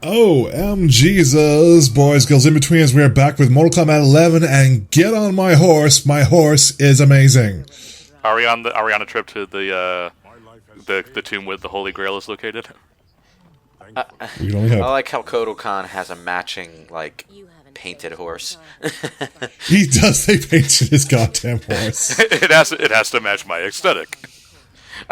Jesus, boys, girls, in-betweens, we are back with Mortal Kombat 11, and get on my horse is amazing. Are we on a trip to the tomb where the Holy Grail is located? We can only hope. I like how Kotal Khan has a matching, painted horse. He does, they painted his goddamn horse. It has to match my aesthetic.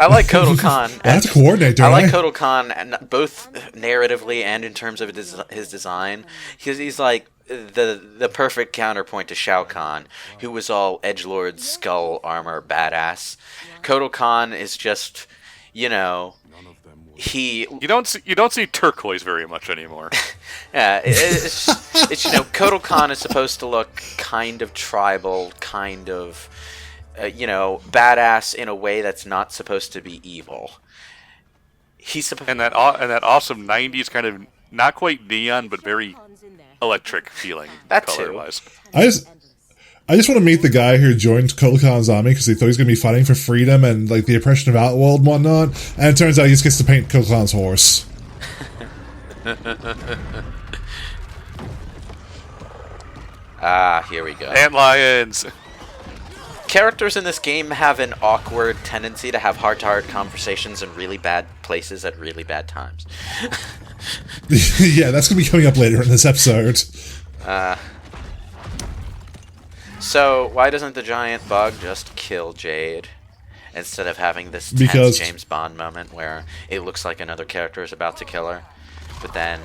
I like Kotal Khan. I have to coordinate, don't I? I like Kotal Khan, both narratively and in terms of his design. He's like the perfect counterpoint to Shao Kahn, who was all edgelord, skull armor, badass. Kotal Khan is just, you don't see turquoise very much anymore. Yeah, it's Kotal Khan is supposed to look kind of tribal, kind of badass in a way that's not supposed to be evil. He's supposed and that awesome '90s kind of not quite neon but very electric feeling color-wise. I just want to meet the guy who joined Kotal Khan's army because he thought he was going to be fighting for freedom and the oppression of Outworld and whatnot, and it turns out he just gets to paint Kotal Khan's horse. Here we go. Antlions! Characters in this game have an awkward tendency to have heart-to-heart conversations in really bad places at really bad times. Yeah, that's going to be coming up later in this episode. So, why doesn't the giant bug just kill Jade? Instead of having this tense James Bond moment where it looks like another character is about to kill her. But then...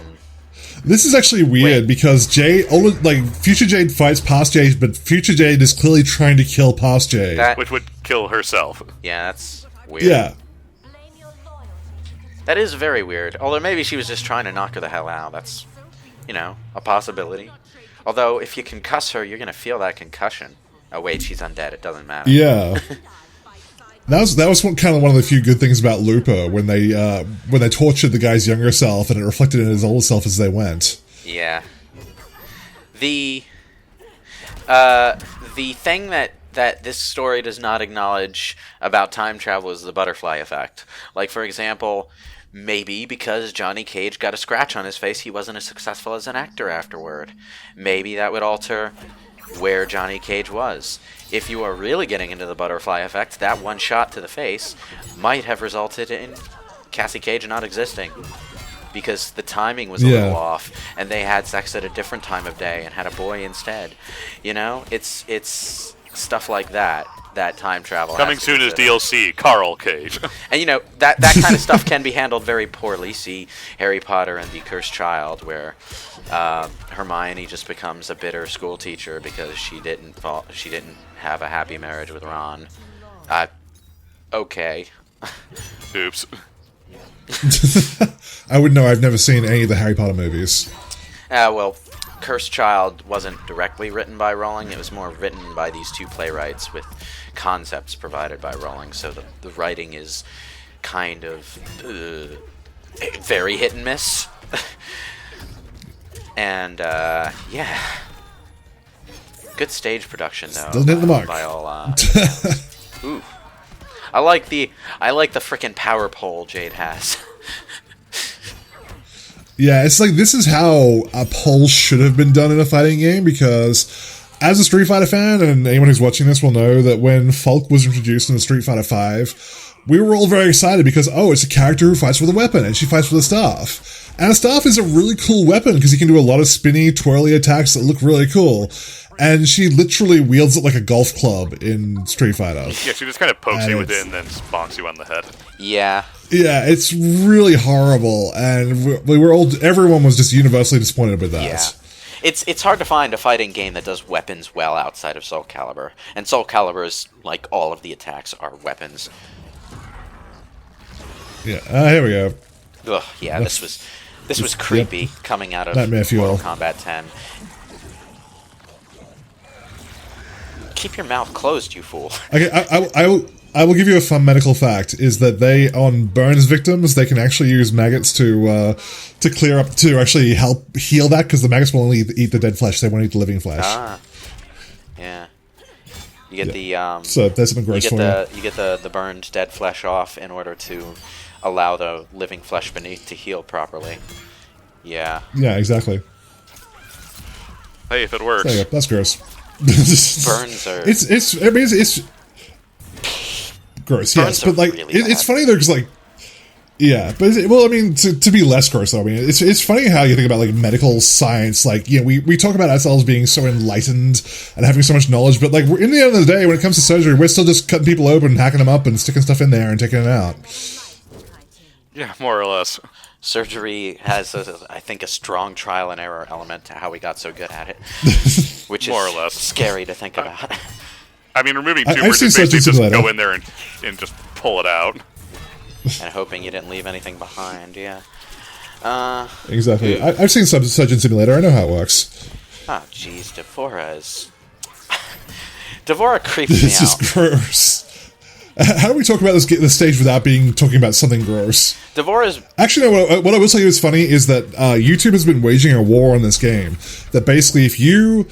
This is actually weird because Future Jade fights Past Jade, but Future Jade is clearly trying to kill Past Jade. Which would kill herself. Yeah, that's weird. Yeah. That is very weird. Although maybe she was just trying to knock her the hell out. That's, a possibility. Although, if you concuss her, you're going to feel that concussion. Oh, wait, she's undead. It doesn't matter. Yeah. That was kind of one of the few good things about Looper, when they tortured the guy's younger self and it reflected in his older self as they went. Yeah. The thing that this story does not acknowledge about time travel is the butterfly effect. Like, for example, maybe because Johnny Cage got a scratch on his face, he wasn't as successful as an actor afterward. Maybe that would alter where Johnny Cage was. If you are really getting into the butterfly effect, that one shot to the face might have resulted in Cassie Cage not existing. Because the timing was a little off, and they had sex at a different time of day and had a boy instead. It's stuff like that time travel coming soon as DLC, Carl Cage. And that kind of stuff can be handled very poorly. See Harry Potter and the Cursed Child, where Hermione just becomes a bitter school teacher because she didn't have a happy marriage with Ron. Okay. Oops. I wouldn't know. I've never seen any of the Harry Potter movies. Well, Cursed Child wasn't directly written by Rowling. It was more written by these two playwrights with concepts provided by Rowling. So the writing is kind of very hit and miss. And, yeah. Good stage production, though. Doesn't hit the mark. By all, ooh. I like the frickin' power pole Jade has. Yeah, it's like, this is how a poll should have been done in a fighting game, because as a Street Fighter fan, and anyone who's watching this will know that when Falk was introduced in Street Fighter V, we were all very excited because, it's a character who fights with a weapon, and she fights with a staff. And a staff is a really cool weapon, because you can do a lot of spinny, twirly attacks that look really cool. And she literally wields it like a golf club in Street Fighter. Yeah, she just kind of pokes you with it and then bonks you on the head. Yeah. Yeah, it's really horrible, and everyone was just universally disappointed with that. Yeah. It's hard to find a fighting game that does weapons well outside of Soul Calibur. And Soul Calibur's, like, all of the attacks are weapons. Yeah, here we go. Ugh, yeah, this was creepy coming out of Mortal Kombat 10. Keep your mouth closed, you fool. Okay, I will give you a fun medical fact, is that on burns victims, they can actually use maggots to clear up, to actually help heal that, because the maggots will only eat the dead flesh, they won't eat the living flesh. Yeah. You get so that's something gross for you. You get the burned dead flesh off in order to allow the living flesh beneath to heal properly. Yeah. Yeah, exactly. Hey, if it works. There you go. That's gross. Burns are... It's gross, yes. But, like, really it's bad. funny, though, because, like, yeah, but well, I mean, to be less gross, though, I mean, it's funny how you think about, like, medical science, like, you know, we talk about ourselves being so enlightened and having so much knowledge, but, like, in the end of the day, when it comes to surgery, we're still just cutting people open, hacking them up, and sticking stuff in there and taking it out. Yeah, more or less. Surgery has, I think, a strong trial and error element to how we got so good at it, which is More or less. scary to think about. I mean, removing I've tumors, seen you basically Surgeon just Simulator. go in there and just pull it out. And hoping you didn't leave anything behind, yeah. Exactly. I've seen Surgeon Simulator. I know how it works. Oh, jeez, Devora is... Devora creeps me This out. is gross. How do we talk about this stage without talking about something gross? Devora's... Actually, no, what I will tell you is funny is that YouTube has been waging a war on this game. That basically, if you...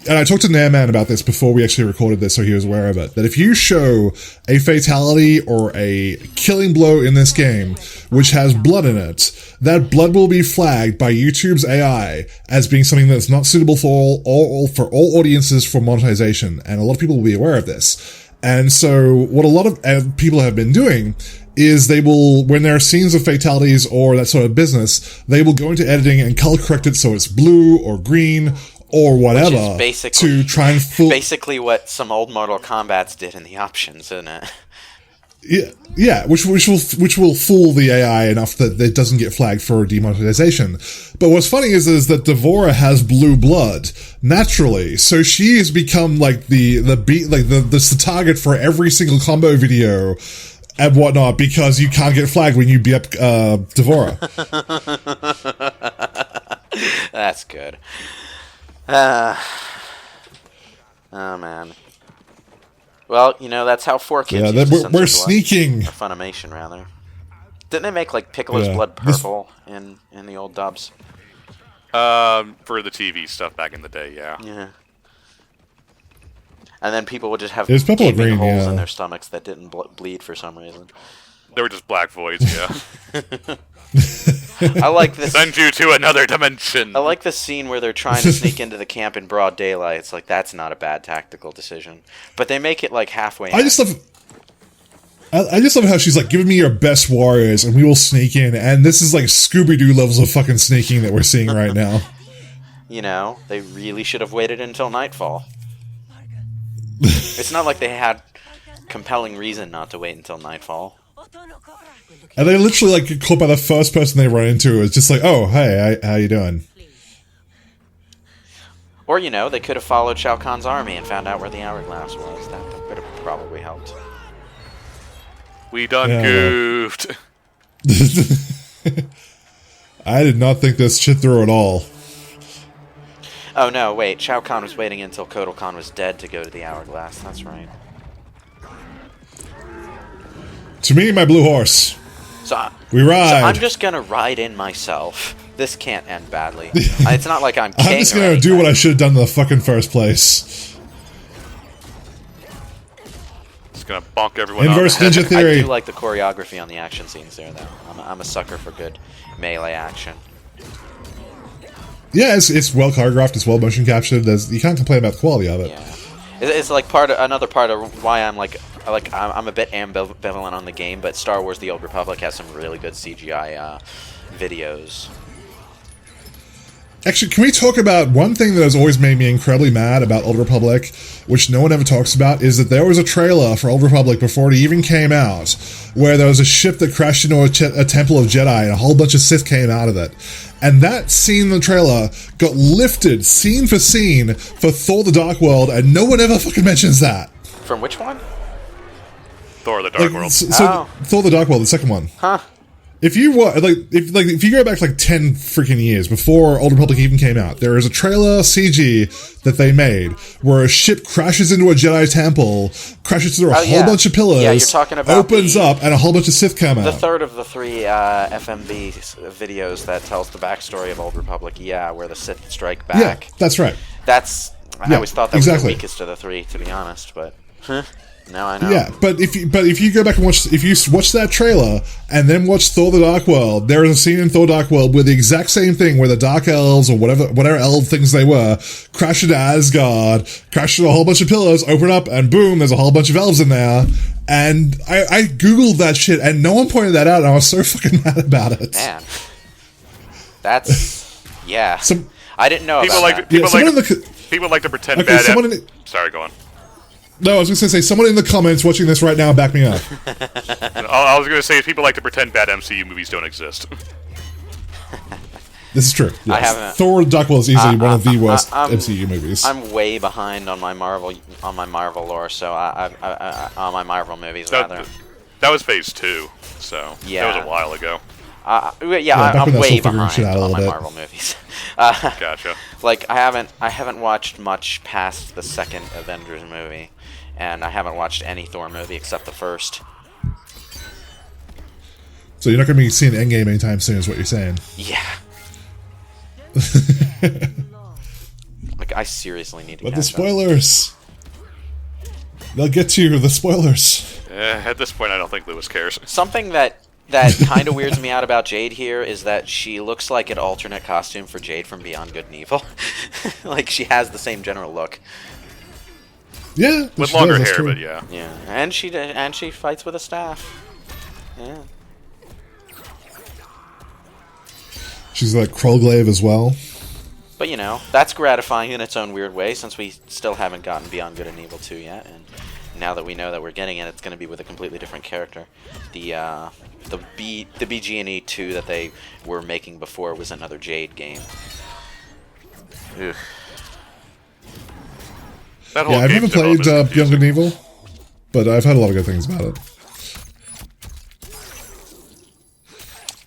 And I talked to Nairman about this before we actually recorded this, so he was aware of it. That if you show a fatality or a killing blow in this game, which has blood in it, that blood will be flagged by YouTube's AI as being something that's not suitable for all audiences for monetization. And a lot of people will be aware of this. And so what a lot of people have been doing is they will, when there are scenes of fatalities or that sort of business, they will go into editing and color correct it so it's blue or green or whatever to try and fool. Basically what some old Mortal Kombats did in the options, isn't it? Yeah, which will fool the AI enough that it doesn't get flagged for demonetization. But what's funny is that Devora has blue blood naturally, so she has become like the target for every single combo video and whatnot because you can't get flagged when you beat up Devora. That's good. Oh man. Well, you know, that's how 4Kids used to censor we're sneaking. blood. Funimation, rather. Didn't they make, like, Piccolo's blood purple in the old dubs? For the TV stuff back in the day, yeah. Yeah. And then people would just have purple or gaping green, holes yeah. in their stomachs that didn't bleed for some reason. They were just black voids, yeah. I like this. Send you to another dimension. I like the scene where they're trying to sneak into the camp in broad daylight. It's like, that's not a bad tactical decision. But they make it like halfway in. I just love how she's like, give me your best warriors and we will sneak in. And this is like Scooby-Doo levels of fucking sneaking that we're seeing right now. You know, they really should have waited until nightfall. It's not like they had compelling reason not to wait until nightfall. And they literally like get caught by the first person they run into. It's just like, oh, hey, how you doing? Or, you know, they could have followed Shao Kahn's army and found out where the hourglass was. That could have probably helped. We done goofed. I did not think this shit through at all. Oh, no, wait. Shao Kahn was waiting until Kotal Khan was dead to go to the hourglass. That's right. To me, my blue horse. We ride. So I'm just going to ride in myself. This can't end badly. It's not like I'm king. I'm just going to do what I should have done in the fucking first place. Just going to bonk everyone Inverse up. ninja theory. I do like the choreography on the action scenes there, though. I'm a sucker for good melee action. Yeah, it's well choreographed. It's well motion captured. You can't complain about the quality of it. Yeah, it's like another part of why I'm I'm a bit ambivalent on the game. But Star Wars: The Old Republic has some really good CGI videos. Actually, can we talk about one thing that has always made me incredibly mad about Old Republic, which no one ever talks about, is that there was a trailer for Old Republic before it even came out, where there was a ship that crashed into a temple of Jedi and a whole bunch of Sith came out of it. And that scene in the trailer got lifted scene for scene for Thor the Dark World, and no one ever fucking mentions that. From which one? Thor the Dark World. So Thor the Dark World, the second one. Huh. If you if you go back like 10 freaking years before Old Republic even came out, there is a trailer CG that they made where a ship crashes into a Jedi temple, crashes through a whole bunch of pillars, you're talking about opens up, and a whole bunch of Sith come out. The third of the three FMV videos that tells the backstory of Old Republic, where the Sith strike back. Yeah, that's right. I always thought that was the weakest of the three, to be honest, but... No, I know. Yeah, but if you go back and watch that trailer and then watch Thor: The Dark World, there is a scene in Thor: Dark World where the exact same thing, where the Dark Elves or whatever elf things they were, crash into Asgard, crash into a whole bunch of pillars, open up, and boom, there's a whole bunch of elves in there. And I googled that shit, and no one pointed that out, and I was so fucking mad about it. Man, that's I didn't know people about like that. people like to pretend bad. Sorry, go on. No, I was just going to say, someone in the comments watching this right now, back me up. I was going to say, people like to pretend bad MCU movies don't exist. This is true. Yes. I haven't. Thor: Dark World is easily one of the worst MCU movies. I'm way behind on my Marvel lore, so on my Marvel movies rather. That was Phase 2, so that was a while ago. I'm way behind on my Marvel movies. Gotcha. Like I haven't watched much past the second Avengers movie, and I haven't watched any Thor movie except the first. So you're not going to be seeing Endgame anytime soon, is what you're saying? Yeah. Like I seriously need to. But the spoilers. They'll get you. The spoilers. At this point, I don't think Lewis cares. Something that kind of weirds me out about Jade here is that she looks like an alternate costume for Jade from Beyond Good and Evil. Like she has the same general look. Yeah, with longer hair, but yeah. Yeah, and she fights with a staff. Yeah. She's like Krolglaive as well. But you know, that's gratifying in its own weird way, since we still haven't gotten Beyond Good and Evil 2 yet, and now that we know that we're getting it, it's going to be with a completely different character. The BG&E 2 that they were making before was another Jade game. Ugh. I've never played Beyond Good and Evil, but I've heard a lot of good things about it.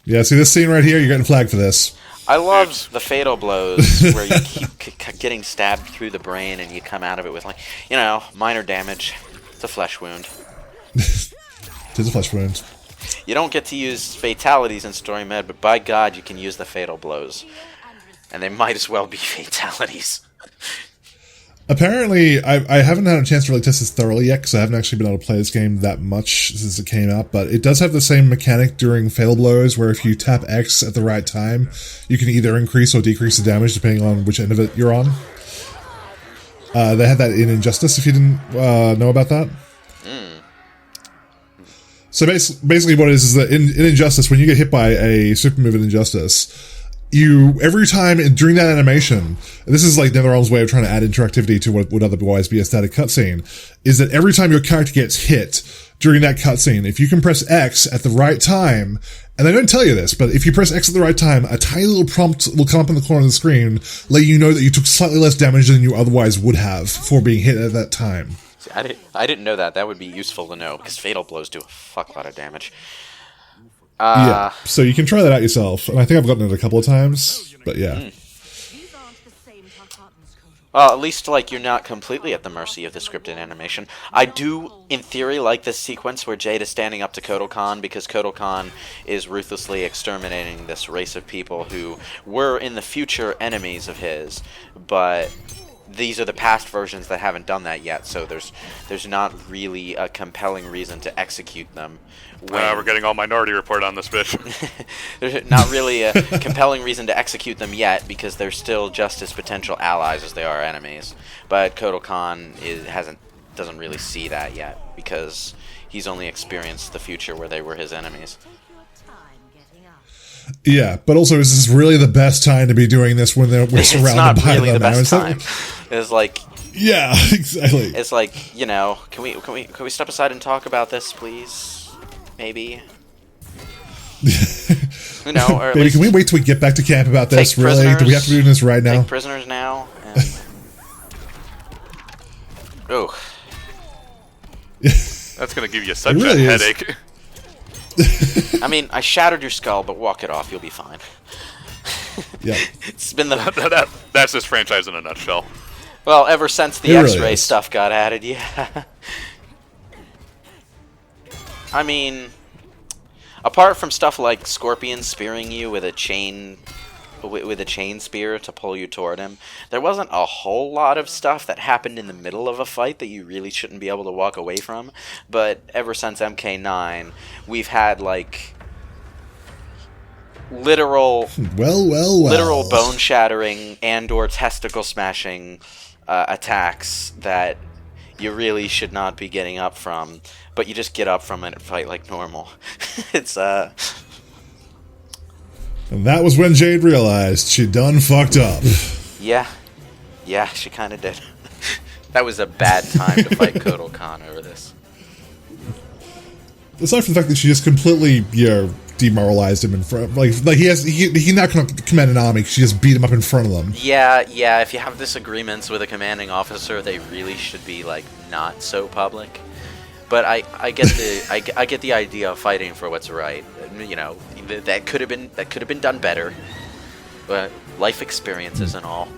Yeah, see this scene right here? You're getting flagged for this. I love the fatal blows where you keep getting stabbed through the brain and you come out of it with, like, you know, minor damage. It's a flesh wound. It is a flesh wound. You don't get to use fatalities in story mode, but by God, you can use the fatal blows. And they might as well be fatalities. Apparently, I haven't had a chance to really test this thoroughly yet, because I haven't actually been able to play this game that much since it came out, but it does have the same mechanic during fatal blows, where if you tap X at the right time, you can either increase or decrease the damage depending on which end of it you're on. They had that in Injustice, if you didn't know about that. So basically what it is that in Injustice, when you get hit by a super move in Injustice, every time during that animation, and this is like NetherRealm's way of trying to add interactivity to what would otherwise be a static cutscene, is that every time your character gets hit during that cutscene, if you can press X at the right time, and they don't tell you this, but if you press X at the right time, a tiny little prompt will come up in the corner of the screen, letting you know that you took slightly less damage than you otherwise would have for being hit at that time. See, I didn't know that. That would be useful to know, because fatal blows do a fuck lot of damage. Yeah, so you can try that out yourself, and I think I've gotten it a couple of times, but yeah. Well, at least, like, you're not completely at the mercy of the scripted animation. I do, in theory, like this sequence where Jade is standing up to Kotal Khan, because Kotal Khan is ruthlessly exterminating this race of people who were, in the future, enemies of his, but these are the past versions that haven't done that yet, so there's not really a compelling reason to execute them. We're getting all Minority Report on this bitch. There's not really a compelling reason to execute them yet, because they're still just as potential allies as they are enemies. But Kotal Khan doesn't really see that yet, because he's only experienced the future where they were his enemies. Yeah, but also, is this really the best time to be doing this when we're surrounded by them? It's not really the best time. It's like... Yeah, exactly. It's like, you know, can we step aside and talk about this, please? Maybe. You know, or Baby, can we wait till we get back to camp about this? Really? Do we have to be doing this right now? Take prisoners now. And... Oh. That's gonna give you such a headache. I mean, I shattered your skull, but walk it off. You'll be fine. Yeah. It's been that's this franchise in a nutshell. Well, ever since the X-ray stuff got added, yeah. I mean, apart from stuff like Scorpion spearing you with a chain with a chain spear to pull you toward him. There wasn't a whole lot of stuff that happened in the middle of a fight that you really shouldn't be able to walk away from. But ever since MK9, we've had like literal bone shattering and/or testicle smashing attacks that you really should not be getting up from, but you just get up from it and fight like normal. It's And that was when Jade realized she done fucked up. Yeah, she kind of did. That was a bad time to fight Kotal Khan over this. Aside from the fact that she just completely, demoralized him in front, like he not gonna command an army. She just beat him up in front of them. Yeah. If you have disagreements with a commanding officer, they really should be like not so public. But I get I get the idea of fighting for what's right. You know, that could have been done better. But life experiences and all.